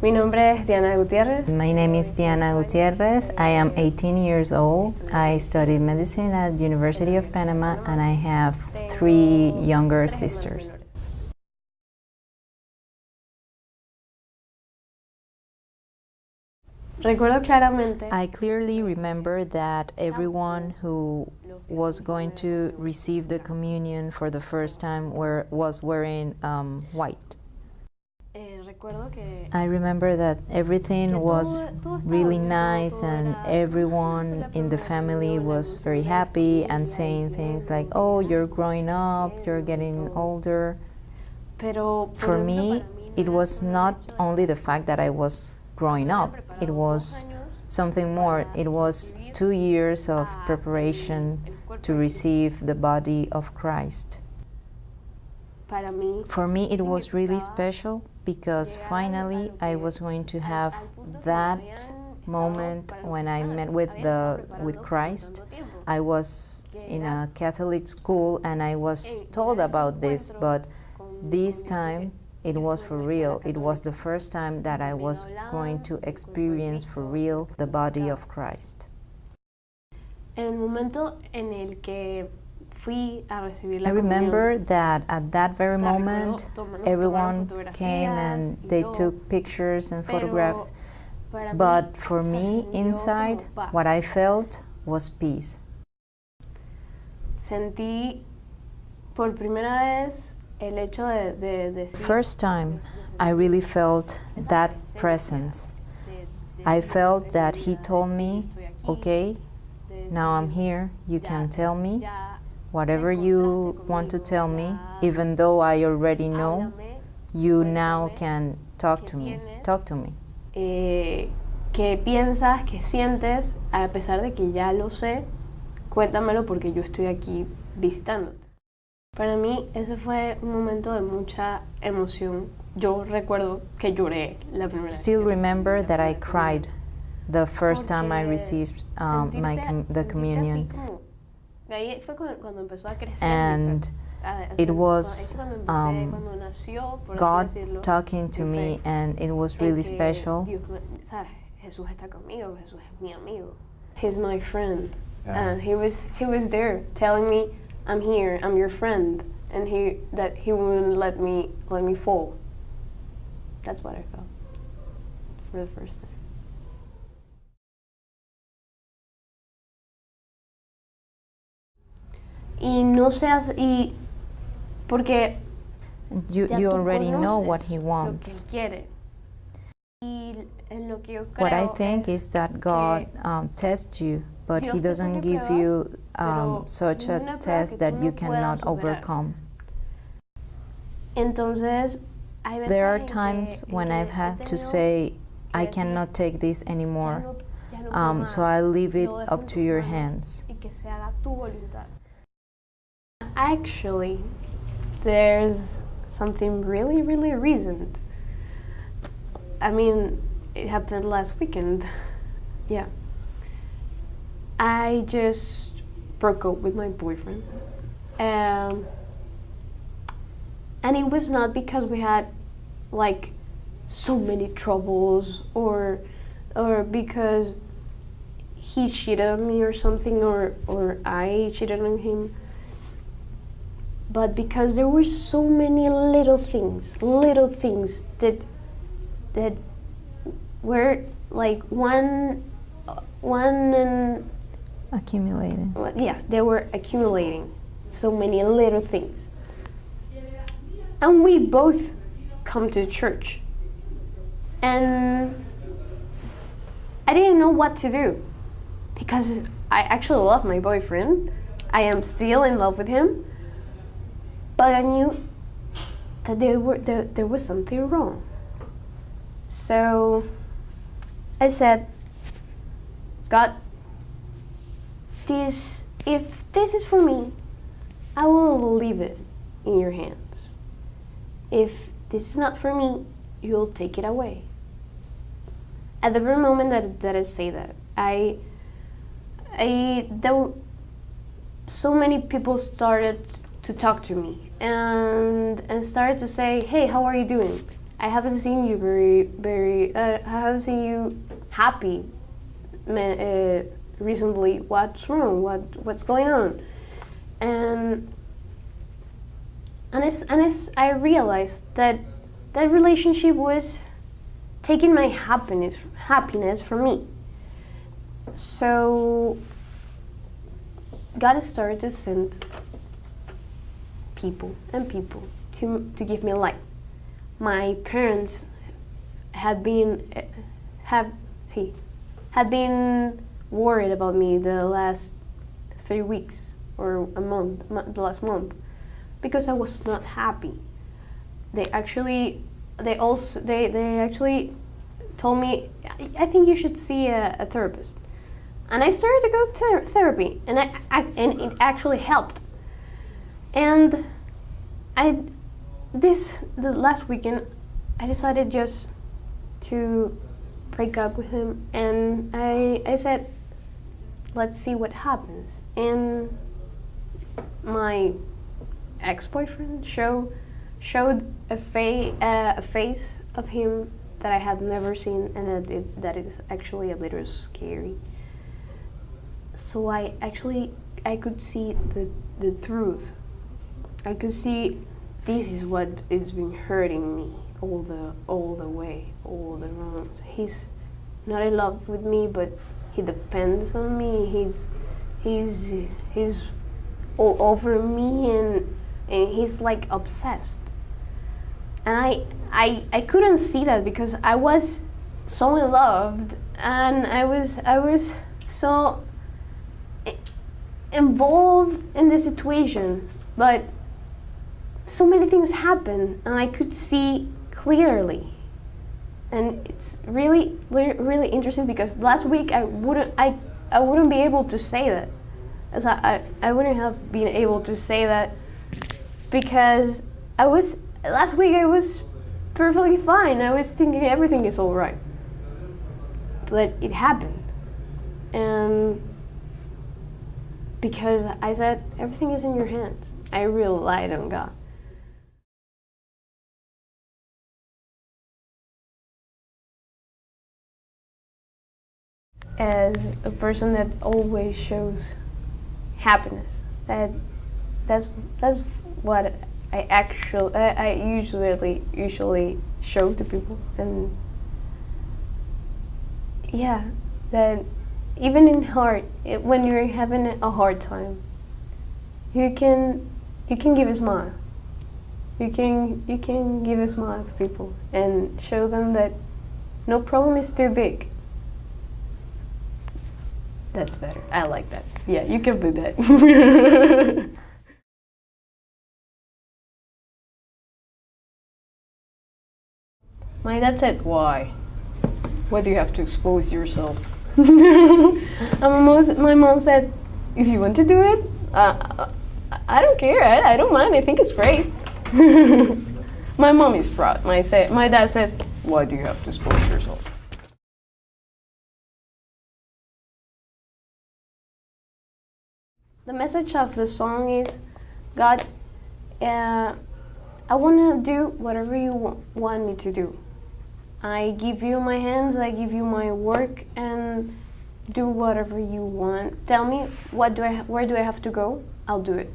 Mi nombre es Diana Gutiérrez. My name is Diana Gutiérrez. I am 18 years old. I study medicine at University of Panama and I have 3 younger sisters. Recuerdo claramente. I clearly remember that everyone who was going to receive the communion for the first time was wearing white. I remember that everything was really nice and everyone in the family was very happy and saying things like, oh, you're growing up, you're getting older. For me, it was not only the fact that I was growing up, it was something more. It was 2 years of preparation to receive the body of Christ. For me, it was really special because finally I was going to have that moment when I met with Christ. I was in a Catholic school and I was told about this, but this time it was for real. It was the first time that I was going to experience for real the body of Christ. El momento en el que I remember that at that very moment, everyone came and they took pictures and photographs. But for me, inside, what I felt was peace. Sentí por primera vez el hecho de First time, I really felt that presence. I felt that he told me, okay, now I'm here, you can tell me whatever you want to tell me, even though I already know, you now can talk to me. Talk to me. ¿Qué piensas, qué sientes, a pesar de que ya lo sé? Cuéntamelo porque yo estoy aquí visitándote. Para mí ese fue un momento de mucha emoción. Yo recuerdo que lloré la primera vez. Still remember that I cried the first time I received the communion. Ahí fue cuando empezó a crecer. And it was God talking to me, and it was really special. Jesús está conmigo, Jesús es mi amigo. He's my friend. He was there telling me, I'm here, I'm your friend, and he wouldn't let me fall. That's what I felt for the first time. Y no seas porque you already know what he wants. What I think is that God tests you, but he doesn't give you such a test that you cannot overcome. There are times when I've had to say, I cannot take this anymore, so I leave it up to your hands. Actually, there's something really, really recent. I mean, it happened last weekend. Yeah. I just broke up with my boyfriend. And it was not because we had like so many troubles or because he cheated on me or something or I cheated on him. But because there were so many little things that were like one and accumulating. Yeah, they were accumulating so many little things. And we both come to church. And I didn't know what to do because I actually love my boyfriend. I am still in love with him. But I knew that there was something wrong. So I said, God, if this is for me, I will leave it in your hands. If this is not for me, you'll take it away. At the very moment that I say that, there were so many people started to talk to me and started to say, hey, how are you doing? I haven't seen you I haven't seen you happy recently. What's wrong? What's going on? And I realized that that relationship was taking my happiness from me. So God started to send people to give me light. My parents had been worried about me the last 3 weeks or a month, the last month, because I was not happy. They actually told me, I think you should see a therapist. And I started to go to therapy, and and it actually helped. And the last weekend, I decided just to break up with him, and I said, let's see what happens. And my ex-boyfriend showed a face of him that I had never seen, and that is actually a little scary. So I could see the truth. I could see this is what is been hurting me all the way, all the wrong. He's not in love with me, but he depends on me. He's all over me, and he's like obsessed. And I couldn't see that because I was so in love, and I was so involved in the situation, but so many things happened, and I could see clearly. And it's really interesting because last week I wouldn't be able to say that, as I wouldn't have been able to say that because last week I was perfectly fine. I was thinking everything is all right, but it happened, and because I said everything is in your hands, I relied on God. As a person that always shows happiness, that's what I usually show to people. And yeah, that even when you're having a hard time, you can give a smile. You can give a smile to people and show them that no problem is too big. That's better. I like that. Yeah, you can do that. My dad said, "Why? Why do you have to expose yourself?" And my mom said, "If you want to do it, I don't care. I don't mind. I think it's great." My mom is proud. My dad says, "Why do you have to expose yourself?" The message of the song is, God, I want to do whatever you want me to do. I give you my hands, I give you my work, and do whatever you want. Tell me where do I have to go? I'll do it.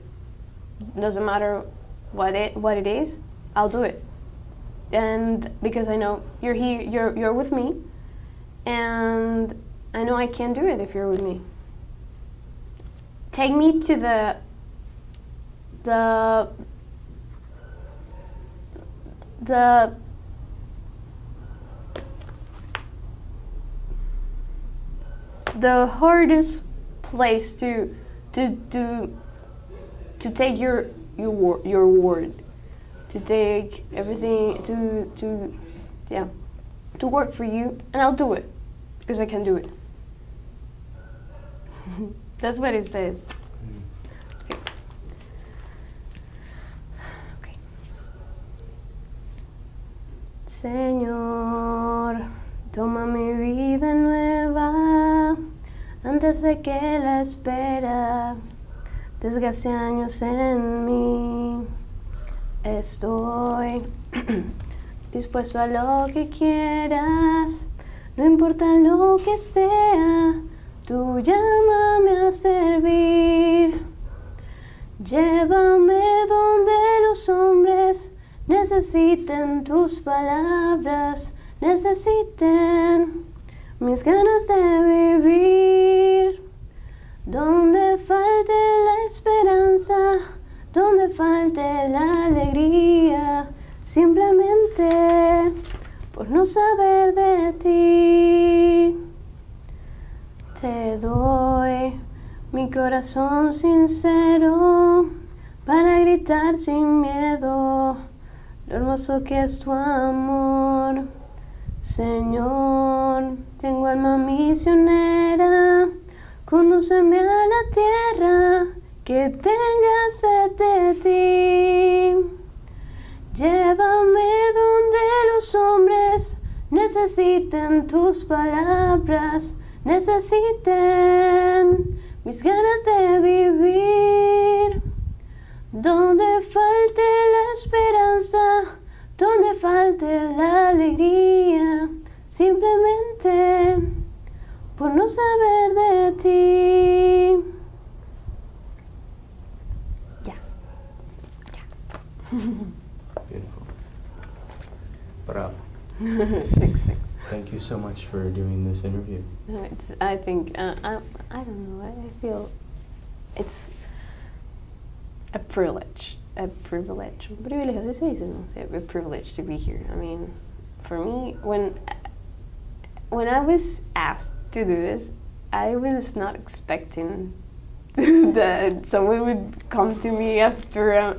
Doesn't matter what it is, I'll do it. And because I know you're here, you're with me, and I know I can do it if you're with me. Take me to the hardest place to take your word, to take everything to work for you, and I'll do it because I can do it. That's what it says. Okay. Señor, toma mi vida nueva antes de que la espera desgaste años en mí. Estoy dispuesto a lo que quieras, no importa lo que sea, tú llámame a servir. Llévame donde los hombres necesiten tus palabras, necesiten mis ganas de vivir. Donde falte la esperanza, donde falte la alegría, simplemente por no saber de ti. Te doy mi corazón sincero para gritar sin miedo lo hermoso que es tu amor. Señor, tengo alma misionera, condúceme a la tierra que tenga sed de ti. Llévame donde los hombres necesiten tus palabras, necesiten mis ganas de vivir. Donde falte la esperanza, donde falte la alegría, simplemente por no saber de ti. Ya. Beautiful. Bravo. Thanks. Thank you so much for doing this interview. I think, I don't know, I feel it's a privilege. A privilege, así se dice, ¿no? A privilege to be here. I mean, for me, when I was asked to do this, I was not expecting that someone would come to me after it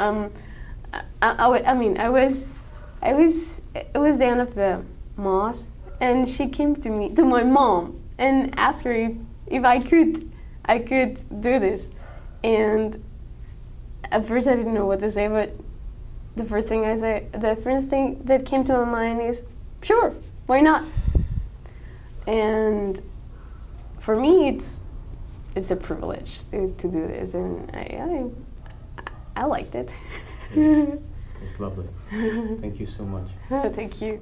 was the end of the mass, and she came to my mom, and asked her if I could do this. And at first I didn't know what to say, but the first thing that came to my mind is, sure, why not? And for me, it's a privilege to do this, and I liked it. It's lovely. Thank you so much. Thank you.